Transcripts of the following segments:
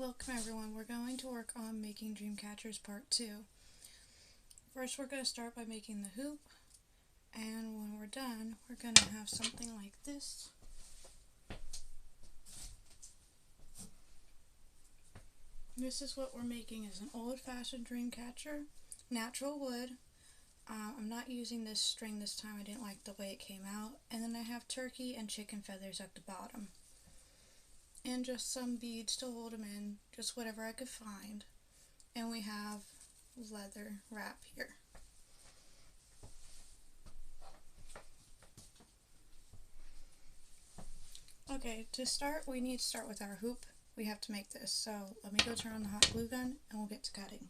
Welcome everyone, we're going to work on making dream catchers part 2. First we're going to start by making the hoop, and when we're done we're going to have something like this. This is what we're making, is an old-fashioned dream catcher, natural wood. I'm not using this string this time, I didn't like the way it came out. And then I have turkey and chicken feathers at the bottom. And just some beads to hold them in, just whatever I could find. And we have leather wrap here. Okay, to start we need to start with our hoop. We have to make this, so let me go turn on the hot glue gun and we'll get to cutting.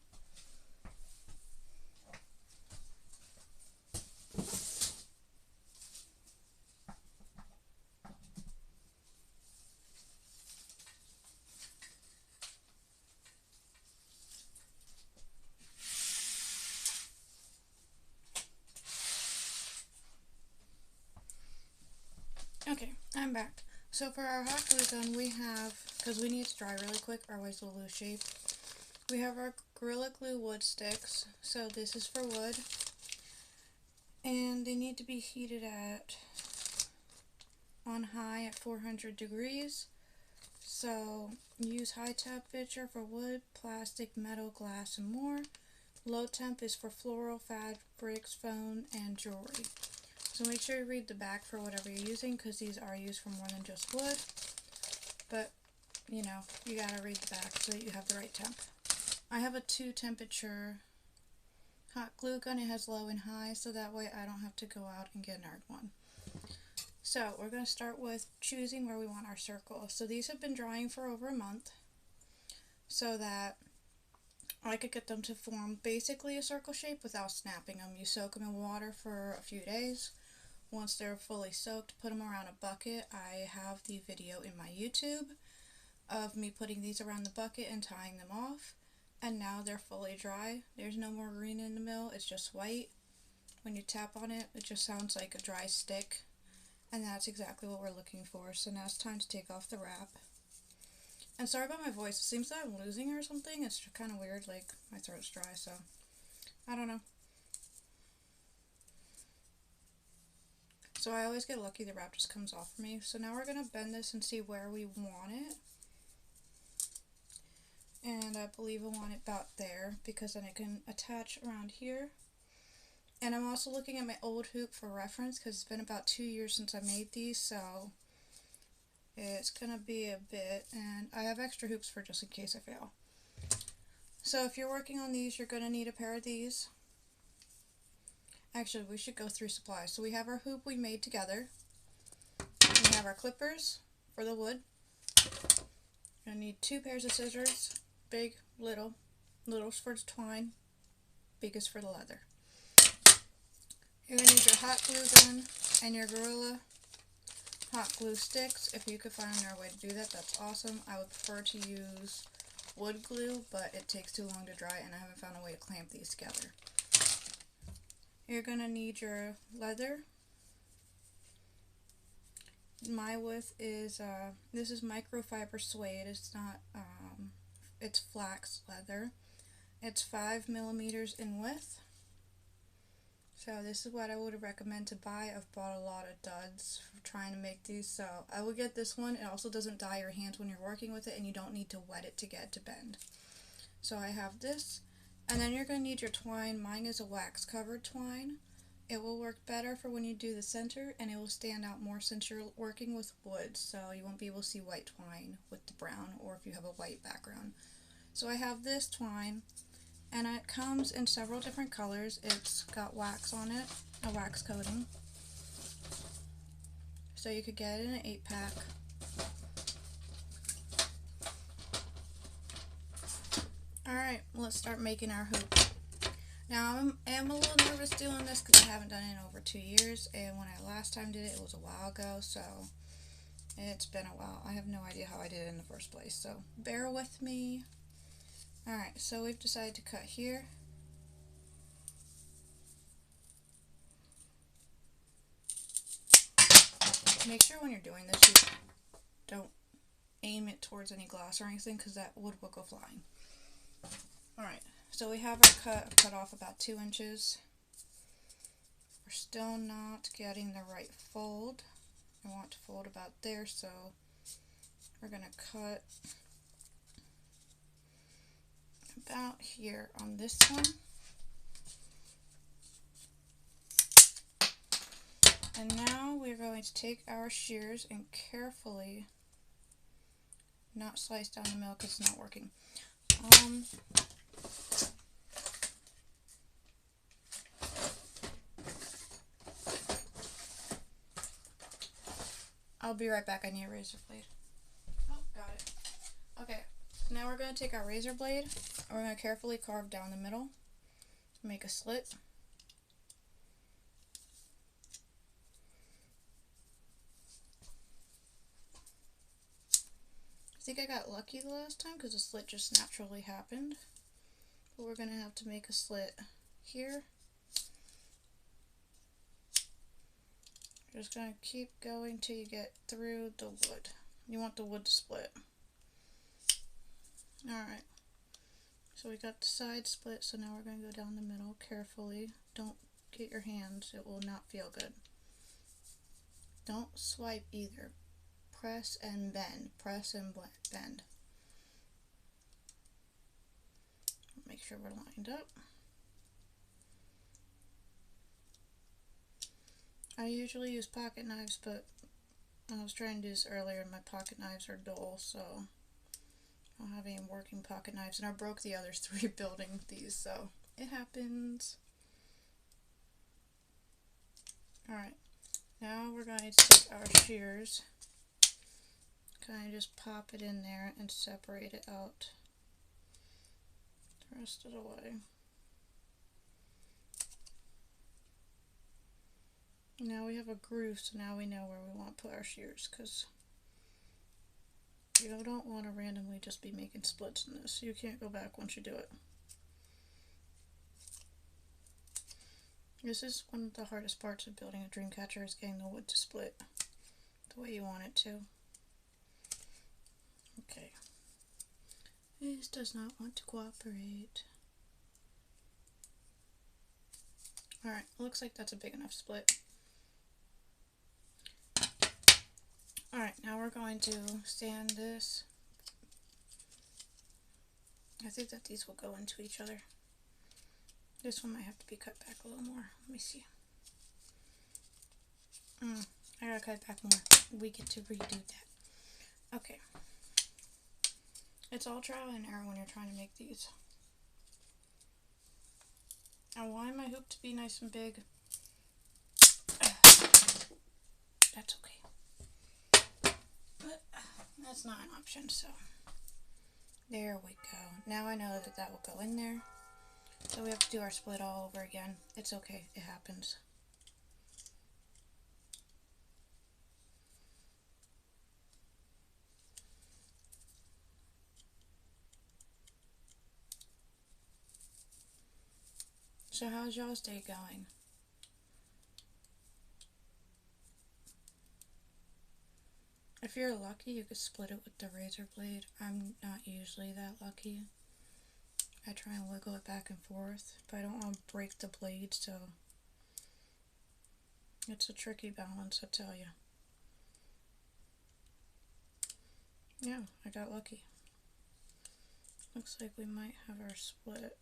Okay, I'm back. So for our hot glue gun we have, because we need it to dry really quick, otherwise we'll lose shape, we have our Gorilla Glue wood sticks. So this is for wood, and they need to be heated on high at 400 degrees. So use high temperature for wood, plastic, metal, glass, and more. Low temp is for floral, fabrics, foam, and jewelry. So make sure you read the back for whatever you're using, because these are used for more than just wood. But, you know, you gotta read the back so that you have the right temp. I have a 2 temperature hot glue gun. It has low and high, so that way I don't have to go out and get another one. So we're going to start with choosing where we want our circle. So these have been drying for over a month, so that I could get them to form basically a circle shape without snapping them. You soak them in water for a few days. Once they're fully soaked, put them around a bucket. I have the video in my YouTube of me putting these around the bucket and tying them off. And now they're fully dry. There's no more green in the middle, it's just white. When you tap on it, it just sounds like a dry stick. And that's exactly what we're looking for. So now it's time to take off the wrap. And sorry about my voice, it seems that I'm losing or something. It's kind of weird, like my throat's dry, so I don't know. So I always get lucky, the wrap just comes off for me. So now we're going to bend this and see where we want it. And I believe I want it about there, because then it can attach around here. And I'm also looking at my old hoop for reference, because it's been about 2 years since I made these, so it's going to be a bit. And I have extra hoops for just in case I fail. So if you're working on these, you're going to need a pair of these. Actually, we should go through supplies. So we have our hoop we made together. We have our clippers for the wood. You're going to need 2 pairs of scissors, big, little. Little's for the twine, biggest for the leather. You're going to need your hot glue gun and your Gorilla hot glue sticks. If you could find another way to do that, that's awesome. I would prefer to use wood glue, but it takes too long to dry and I haven't found a way to clamp these together. You're going to need your leather. My width is, this is microfiber suede. It's not, it's flax leather. It's 5 millimeters in width. So this is what I would recommend to buy. I've bought a lot of duds for trying to make these, so I would get this one. It also doesn't dye your hands when you're working with it, and you don't need to wet it to get it to bend. So I have this. And then you're going to need your twine. Mine is a wax covered twine. It will work better for when you do the center, and it will stand out more since you're working with wood, so you won't be able to see white twine with the brown, or if you have a white background. So I have this twine, and it comes in several different colors. It's got wax on it, a wax coating. So you could get it in an 8-pack. Alright, let's start making our hoop. Now I am a little nervous doing this because I haven't done it in over 2 years, and when I last time did it, it was a while ago, so it's been a while. I have no idea how I did it in the first place, so bear with me. Alright, so we've decided to cut here. Make sure when you're doing this you don't aim it towards any glass or anything because that wood will go flying. Alright, so we have our cut off about 2 inches. We're still not getting the right fold. I want to fold about there, so we're going to cut about here on this one. And now we're going to take our shears and carefully, not slice down the middle because it's not working. I'll be right back. I need a razor blade. Oh, got it. Okay, now we're going to take our razor blade and we're going to carefully carve down the middle, make a slit. I think I got lucky the last time because the slit just naturally happened. But we're going to have to make a slit here. You're just going to keep going till you get through the wood. You want the wood to split. Alright. So we got the side split, so now we're going to go down the middle carefully. Don't get your hands, it will not feel good. Don't swipe either. Press and bend. Press and bend. Make sure we're lined up. I usually use pocket knives, but I was trying to do this earlier and my pocket knives are dull, so I don't have any working pocket knives, and I broke the other 3 building these, so it happens. Alright, now we're going to take our shears, kind of just pop it in there and separate it out the rest of the way. Now we have a groove, so now we know where we want to put our shears, because you don't want to randomly just be making splits in this. You can't go back once you do it. This is one of the hardest parts of building a dream catcher, is getting the wood to split the way you want it to. Okay. This does not want to cooperate. Alright, looks like that's a big enough split. Alright, now we're going to sand this. I think that these will go into each other. This one might have to be cut back a little more. Let me see. I gotta cut it back more. We get to redo that. Okay. It's all trial and error when you're trying to make these. I want my hoop to be nice and big. That's okay. But that's not an option, so there we go. Now I know that that will go in there. So we have to do our split all over again. It's okay, it happens. So how's y'all's day going? If you're lucky, you could split it with the razor blade. I'm not usually that lucky. I try and wiggle it back and forth, but I don't want to break the blade, so it's a tricky balance, I tell you. Yeah, I got lucky. Looks like we might have our split.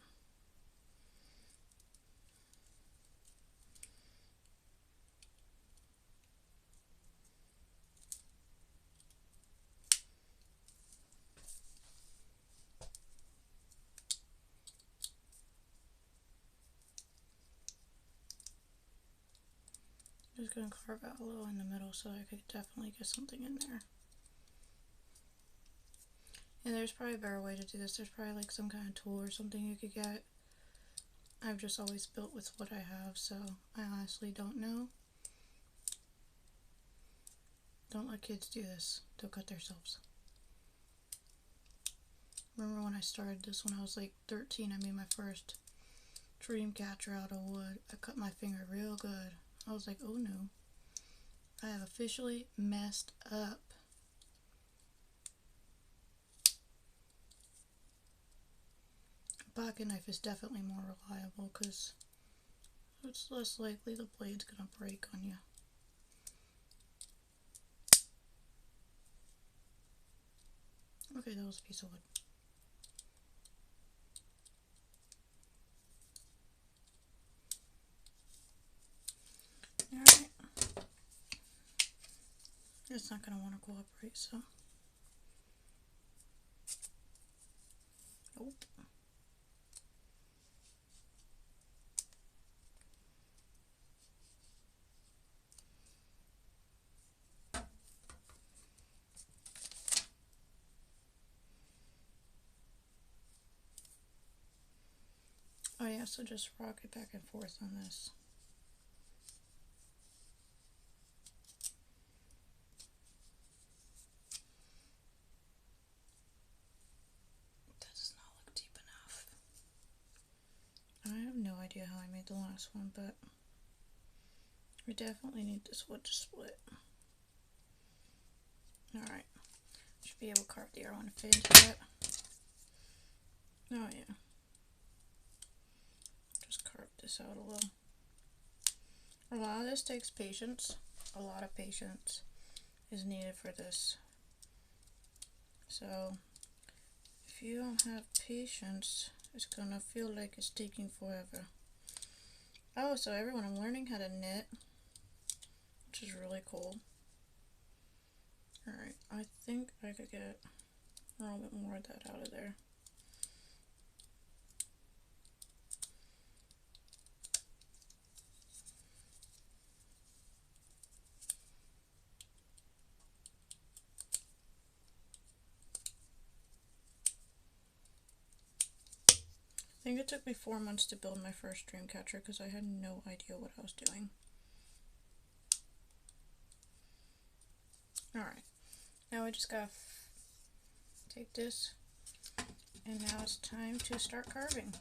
Just gonna carve out a little in the middle so I could definitely get something in there. And there's probably a better way to do this. There's probably like some kind of tool or something you could get. I've just always built with what I have, so I honestly don't know. Don't let kids do this. They'll cut themselves. Remember when I started this when I was like 13, I made my first dream catcher out of wood. I cut my finger real good. I was like, oh no. I have officially messed up. pocket knife is definitely more reliable because it's less likely the blade's gonna break on you. Okay, that was a piece of wood. Alright. It's not gonna want to cooperate, so. Nope. Oh yeah, so just rock it back and forth on this. That does not look deep enough. I have no idea how I made the last one, but we definitely need this wood to split. Alright. Should be able to carve the arrow and fit into that. Oh yeah. Just carve this out a little. A lot of this takes patience. A lot of patience is needed for this. So if you don't have patience, it's gonna feel like it's taking forever. Oh, so everyone, I'm learning how to knit, which is really cool. Alright, I think I could get a little bit more of that out of there. I think it took me 4 months to build my first dream catcher because I had no idea what I was doing. Alright, now I just gotta take this, and now it's time to start carving.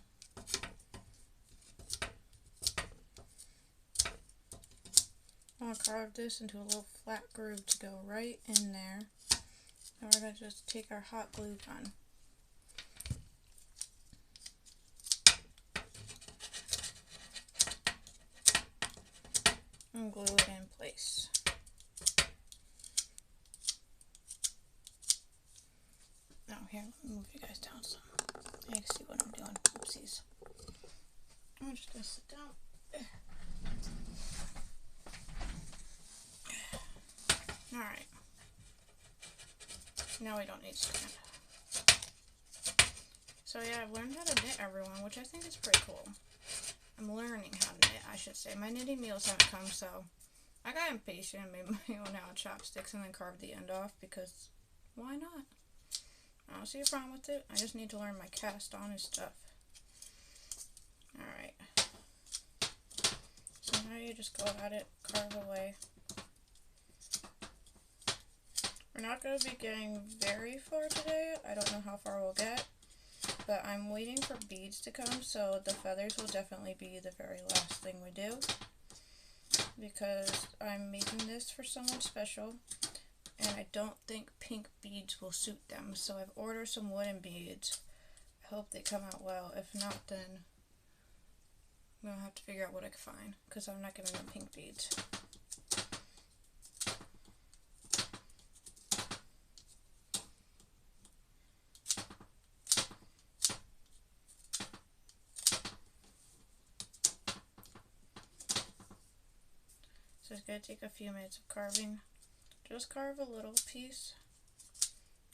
I want to carve this into a little flat groove to go right in there. And we're going to just take our hot glue gun. And glue it in place. Now here, let me move you guys down some. You can see what I'm doing. Oopsies. I'm just going to sit down. Alright. Now we don't need stand. So yeah, I've learned how to knit, everyone, which I think is pretty cool. I'm learning how to knit, I should say. My knitting meals haven't come, so I got impatient and made my own out of chopsticks and then carved the end off because why not? I don't see a problem with it. I just need to learn my cast on and stuff. Alright. So now you just go at it, carve away. We're not going to be getting very far today. I don't know how far we'll get. But I'm waiting for beads to come, so the feathers will definitely be the very last thing we do. Because I'm making this for someone special, and I don't think pink beads will suit them. So I've ordered some wooden beads. I hope they come out well. If not, then I'm going to have to figure out what I can find, because I'm not giving them pink beads. So it's going to take a few minutes of carving. Just carve a little piece.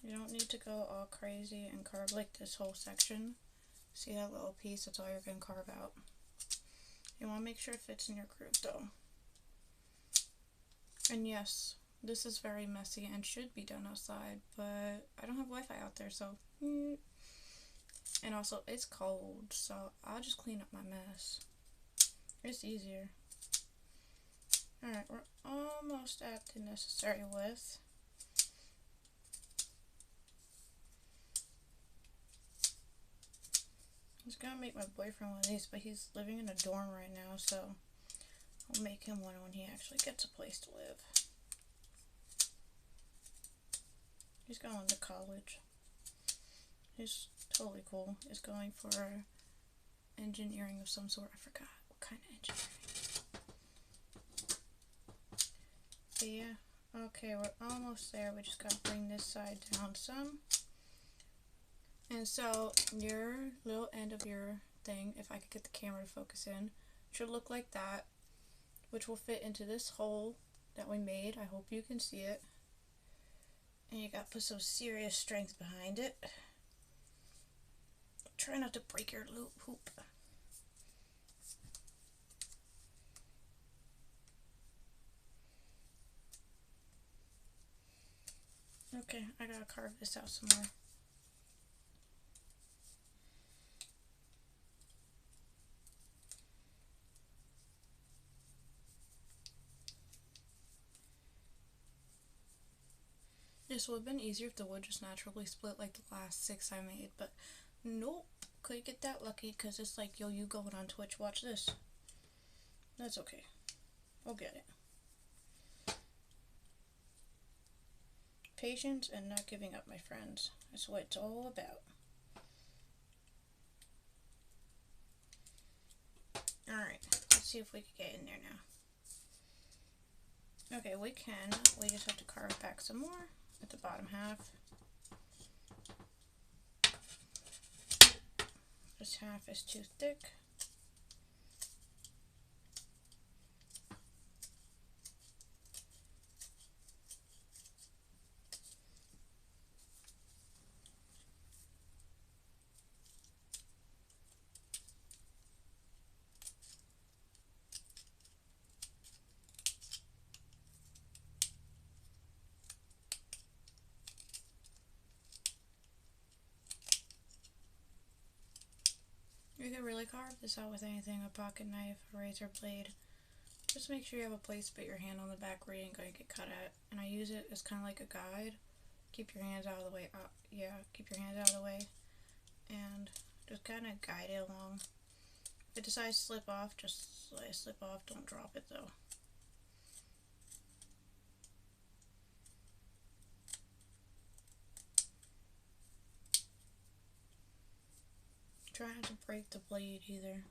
You don't need to go all crazy and carve like this whole section. See that little piece? That's all you're going to carve out. You want to make sure it fits in your groove though. And yes, this is very messy and should be done outside, but I don't have Wi-Fi out there, so and also it's cold, so I'll just clean up my mess. It's easier. Alright, we're almost at the necessary width. I was gonna make my boyfriend one of these, but he's living in a dorm right now, so I'll make him one when he actually gets a place to live. He's going to college. His totally cool, is going for engineering of some sort. I forgot what kind of engineering. But yeah, okay, we're almost there. We just gotta bring this side down some. And so your little end of your thing, if I could get the camera to focus in, should look like that, which will fit into this hole that we made. I hope you can see it. And you gotta put some serious strength behind it. Try not to break your loop hoop. Okay, I gotta carve this out some more. This would have been easier if the wood just naturally split like the last 6 I made, but nope, couldn't get that lucky because it's like, yo, you going on Twitch, watch this. That's okay. We'll get it. Patience and not giving up, my friends. That's what it's all about. Alright, let's see if we can get in there now. Okay, we can. We just have to carve back some more at the bottom half. This half is too thick. You can really carve this out with anything, a pocket knife, a razor blade. Just make sure you have a place to put your hand on the back where you ain't gonna get cut at. And I use it as kind of like a guide. Keep your hands out of the way. Keep your hands out of the way. And just kind of guide it along. If it decides to slip off, just let it slip off. Don't drop it though. Try not to break the blade either.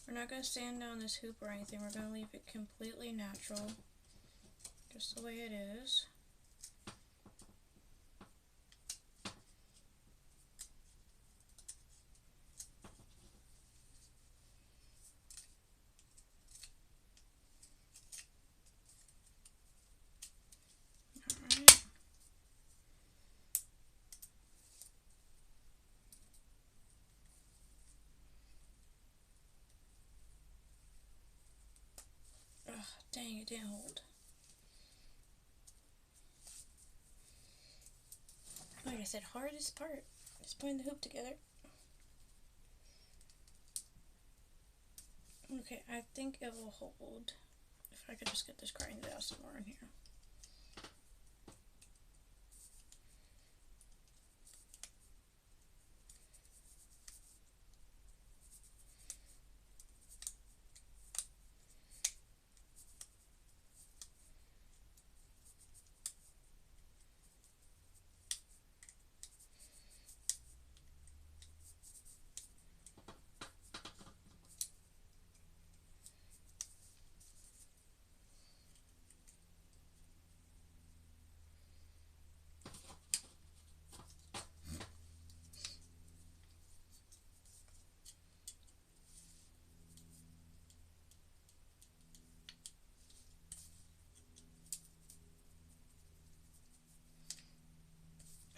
We're not going to sand down this hoop or anything. We're going to leave it completely natural. Just the way it is. Alright. Ugh, dang, it didn't hold. Like I said, hardest part is putting the hoop together. Okay, I think it will hold. If I could just get this grinded out somewhere in here.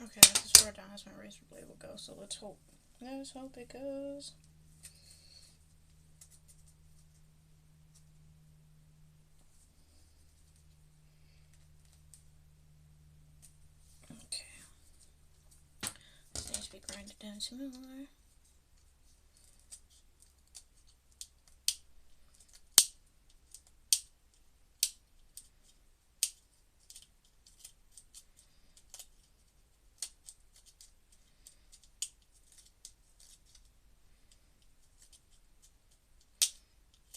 Okay, that's as far down as my razor blade will go, so let's hope. Let's hope it goes. Okay. This needs to be grinded down some more.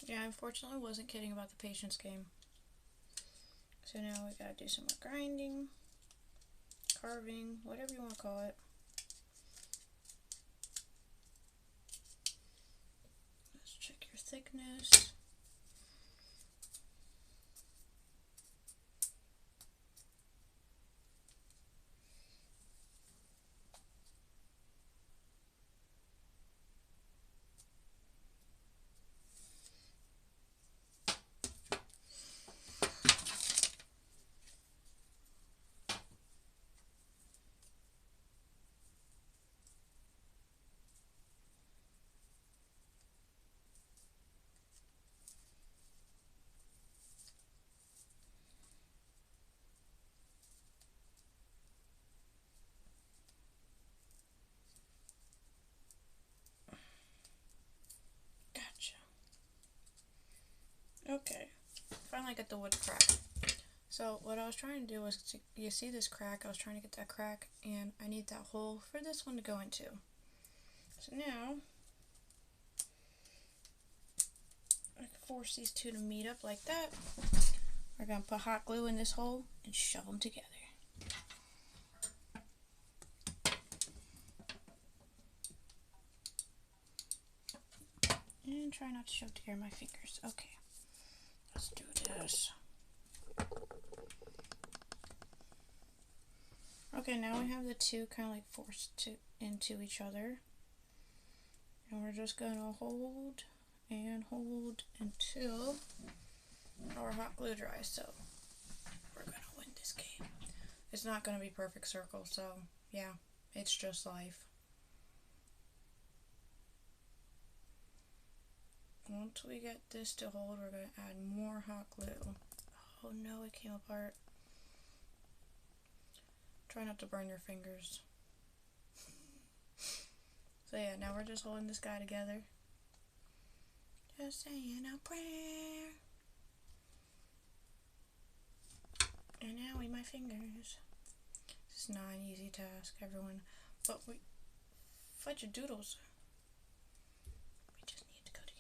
Yeah, unfortunately, I wasn't kidding about the patience game. So now we gotta do some more grinding. carving, whatever you want to call it. Let's check your thickness. Okay, finally got the wood crack. So what I was trying to do was, you see this crack, I was trying to get that crack, and I need that hole for this one to go into. So now, I can force these two to meet up like that. We're going to put hot glue in this hole and shove them together. And try not to shove together my fingers. Okay, let's do this. Okay, now we have the two kind of like forced into each other. And we're just going to hold and hold until our hot glue dries. So we're going to win this game. It's not going to be perfect circle, so yeah, it's just life. Once we get this to hold, we're going to add more hot glue. Oh no, it came apart. Try not to burn your fingers. So yeah, now we're just holding this guy together. Just saying a prayer. And now we my fingers. This is not an easy task, everyone. But we fudge your doodles. We just need to go together.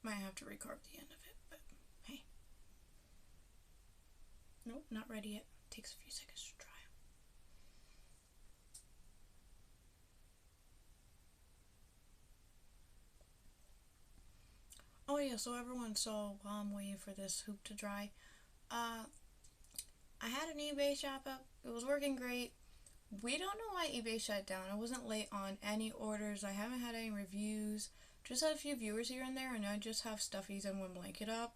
Might have to recarve the end of it, but hey. Nope, not ready yet. Takes a few seconds to dry. Oh yeah, so everyone saw while I'm waiting for this hoop to dry, I had an eBay shop up. It was working great. We don't know why eBay shut down. I wasn't late on any orders. I haven't had any reviews. Just had a few viewers here and there, and I just have stuffies and one blanket up.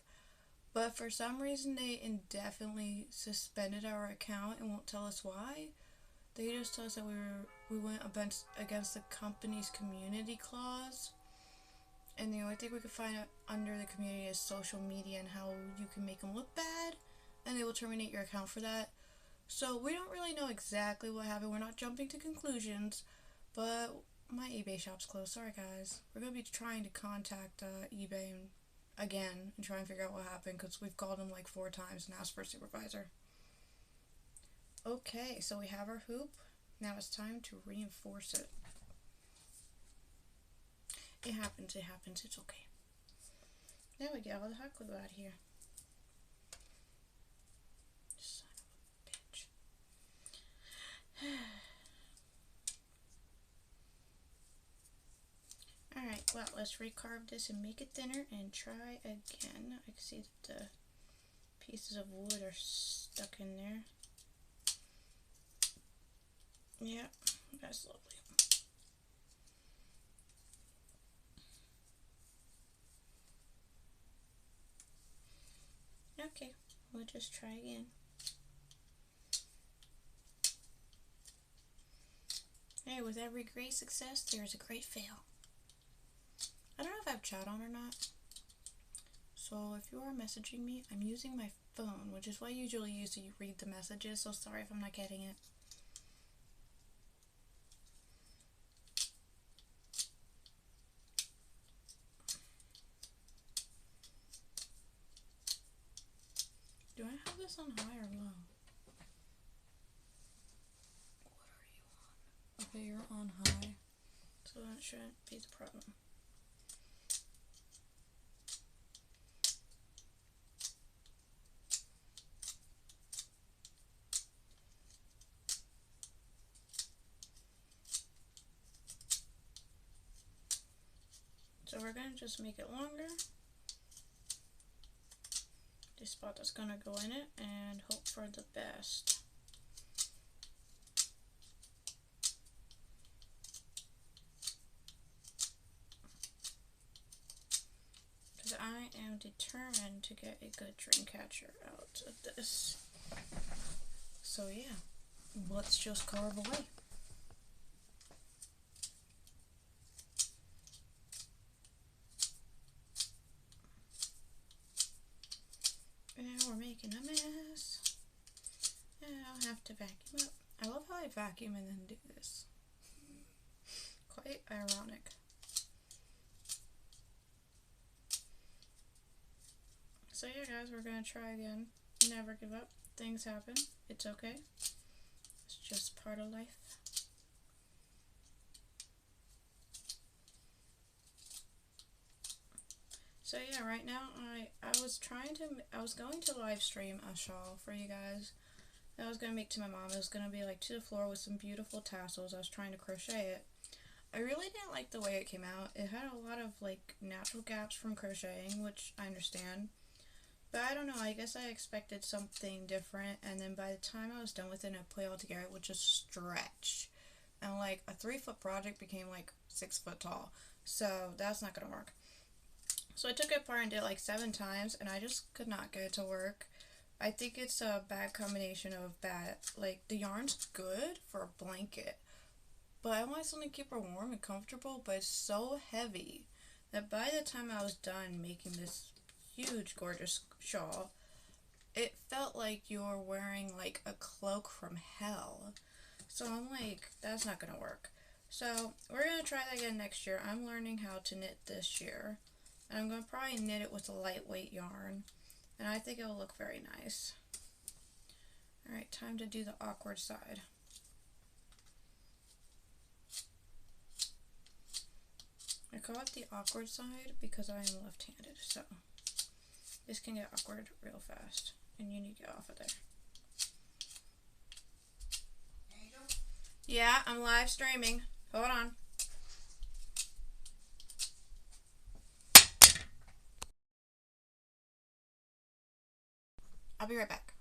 But for some reason, they indefinitely suspended our account and won't tell us why. They just told us that we went against the company's community clause. And the only thing we could find out under the community is social media and how you can make them look bad, and they will terminate your account for that. So we don't really know exactly what happened. We're not jumping to conclusions, but my eBay shop's closed. Sorry guys. We're going to be trying to contact eBay again and try and figure out what happened, because we've called them like 4 times and asked for a supervisor. Okay, so we have our hoop. Now it's time to reinforce it. It happens, it's okay. Now we get all the hot glue out here. Son of a bitch. Alright, well, let's recarve this and make it thinner and try again. I can see that the pieces of wood are stuck in there. Yeah, that's lovely. Okay, we'll just try again. Hey, with every great success, there's a great fail. I don't know if I have chat on or not. So if you are messaging me, I'm using my phone, which is what I usually use to read the messages, so sorry if I'm not getting it. Do I have this on high or low? What are you? Okay, you're on high, so that shouldn't be the problem. So we're going to just make it longer. This spot that's going to go in it and hope for the best. Because I am determined to get a good dream catcher out of this. So yeah, let's just carve away. And we're making a mess. And I'll have to vacuum up. I love how I vacuum and then do this. Quite ironic. So yeah guys, we're gonna try again. Never give up. Things happen. It's okay. It's just part of life. So yeah, right now I was going to live stream a shawl for you guys that I was gonna make to my mom. It was gonna be like to the floor with some beautiful tassels. I was trying to crochet it. I really didn't like the way it came out. It had a lot of like natural gaps from crocheting, which I understand. But I don't know, I guess I expected something different, and then by the time I was done with it and I put it all together, it would just stretch. And like a 3-foot project became like 6 foot tall. So that's not gonna work. So I took it apart and did it like 7 times, and I just could not get it to work. I think it's a bad combination of bad, like the yarn's good for a blanket, but I want something to keep her warm and comfortable, but it's so heavy that by the time I was done making this huge gorgeous shawl, it felt like you were wearing like a cloak from hell. So I'm like, that's not gonna work. So we're gonna try that again next year. I'm learning how to knit this year, and I'm gonna probably knit it with a lightweight yarn, and I think it will look very nice. Alright, time to do the awkward side. I call it the awkward side because I am left-handed, so this can get awkward real fast, and you need to get off of there. Yeah, I'm live streaming. Hold on. I'll be right back.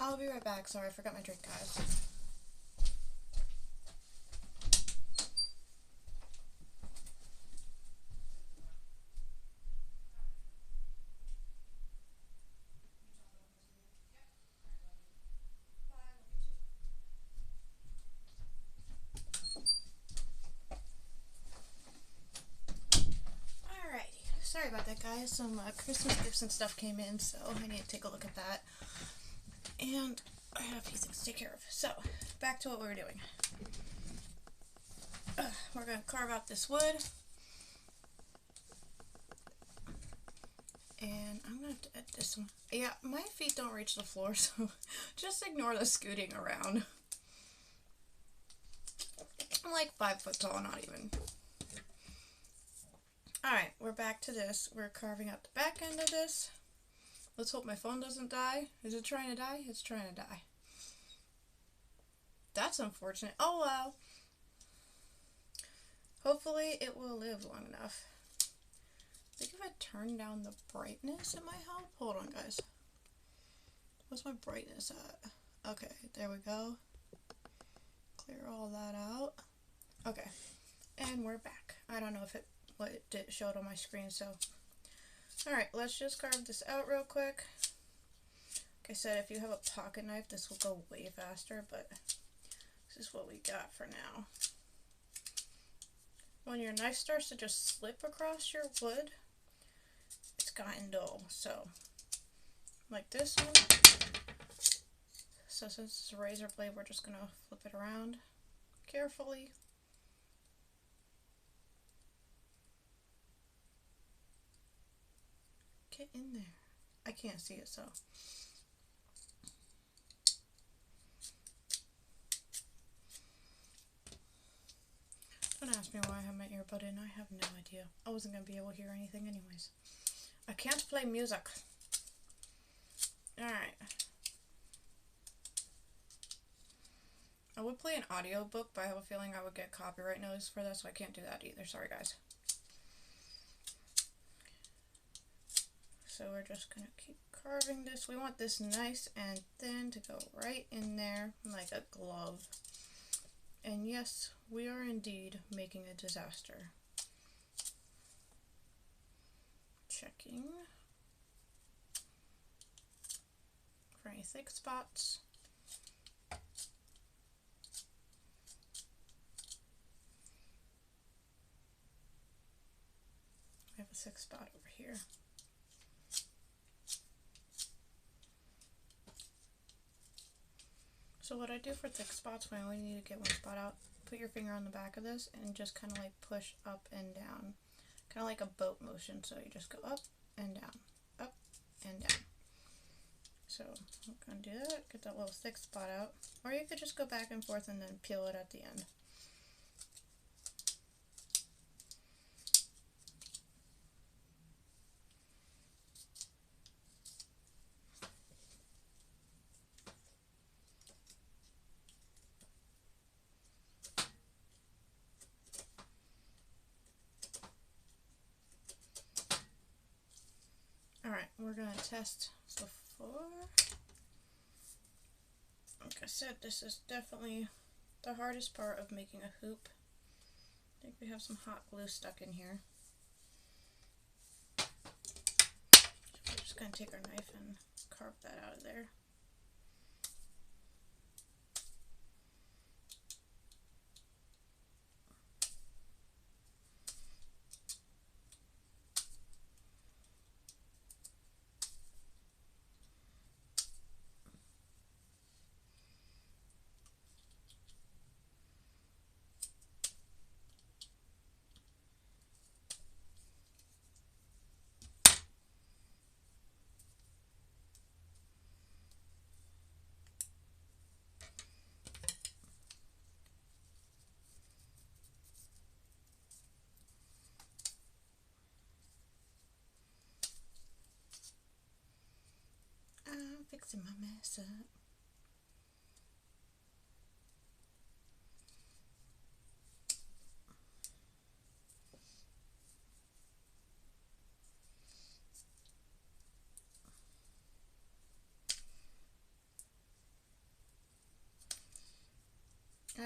I'll be right back. Sorry, I forgot my drink, guys. Sorry about that, guys. Some Christmas gifts and stuff came in, so I need to take a look at that. And I have a few things to take care of. So, back to what we were doing. We're going to carve out this wood. And I'm going to have to edit this one. Yeah, my feet don't reach the floor, so just ignore the scooting around. I'm like 5 foot tall, not even. Alright, we're back to this. We're carving out the back end of this. Let's hope my phone doesn't die. Is it trying to die? It's trying to die. That's unfortunate. Oh well. Hopefully it will live long enough. I think if I turn down the brightness, it might help. Hold on, guys. What's my brightness at? Okay, there we go. Clear all that out. Okay, and we're back. I don't know if it showed on my screen, so. Alright, let's just carve this out real quick. Like I said, if you have a pocket knife, this will go way faster, but this is what we got for now. When your knife starts to just slip across your wood, it's gotten dull. So, like this one. So since it's a razor blade, we're just going to flip it around carefully. Get in there. I can't see it, so. Don't ask me why I have my earbud in. I have no idea. I wasn't going to be able to hear anything anyways. I can't play music. Alright. I would play an audiobook, but I have a feeling I would get copyright notice for that, so I can't do that either. Sorry, guys. So we're just going to keep carving this. We want this nice and thin to go right in there like a glove. And yes, we are indeed making a disaster. Checking for any thick spots. I have a thick spot over here. So what I do for thick spots when I only need to get one spot out, put your finger on the back of this and just kind of like push up and down. Kind of like a boat motion, so you just go up and down, up and down. So I'm going to do that, get that little thick spot out. Or you could just go back and forth and then peel it at the end. Alright, we're going to test before. Like I said, this is definitely the hardest part of making a hoop. I think we have some hot glue stuck in here. So we're just going to take our knife and carve that out of there. I'm fixing my mess up.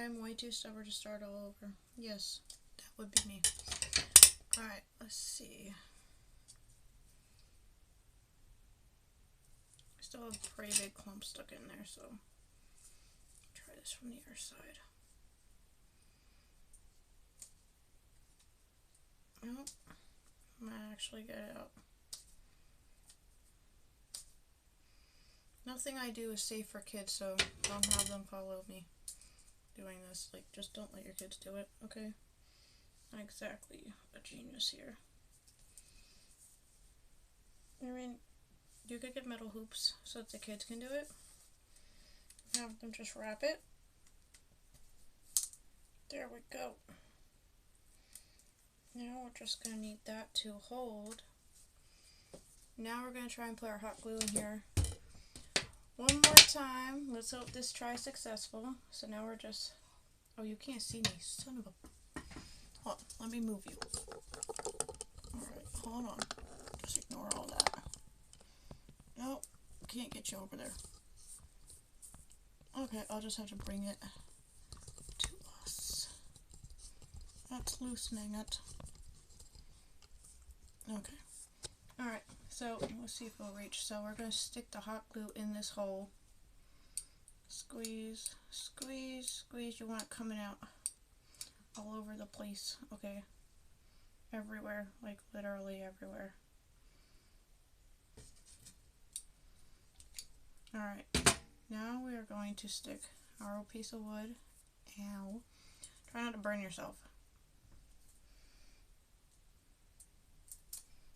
I'm way too stubborn to start all over. Yes, that would be me. Alright, let's see. I still have a pretty big clump stuck in there, so try this from the other side. Nope, I might actually get it out. Nothing I do is safe for kids, so don't have them follow me doing this. Like, just don't let your kids do it, okay? Not exactly a genius here. I mean, you could get metal hoops so that the kids can do it. Have them just wrap it. There we go. Now we're just going to need that to hold. Now we're going to try and put our hot glue in here one more time. Let's hope this tries successful. So now we're just... Oh, you can't see me, son of a... Hold on, let me move you. Alright, hold on. Just ignore all that. Nope, can't get you over there. Okay, I'll just have to bring it to us. That's loosening it. Okay. Alright, so let's see if it'll reach. So we're going to stick the hot glue in this hole. Squeeze, squeeze, squeeze. You want it coming out all over the place. Okay. Everywhere. Like literally everywhere. Alright. Now we are going to stick our piece of wood. Ow. Try not to burn yourself.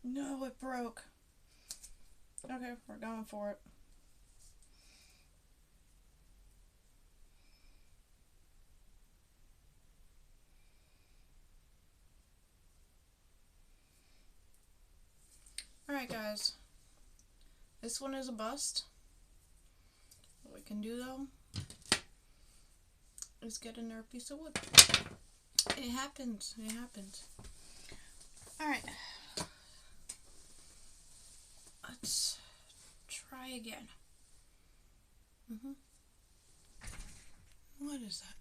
No, it broke. Okay, we're going for it. Alright guys, this one is a bust. What we can do though is get another piece of wood. It happens, it happens. Alright, let's try again. What is that?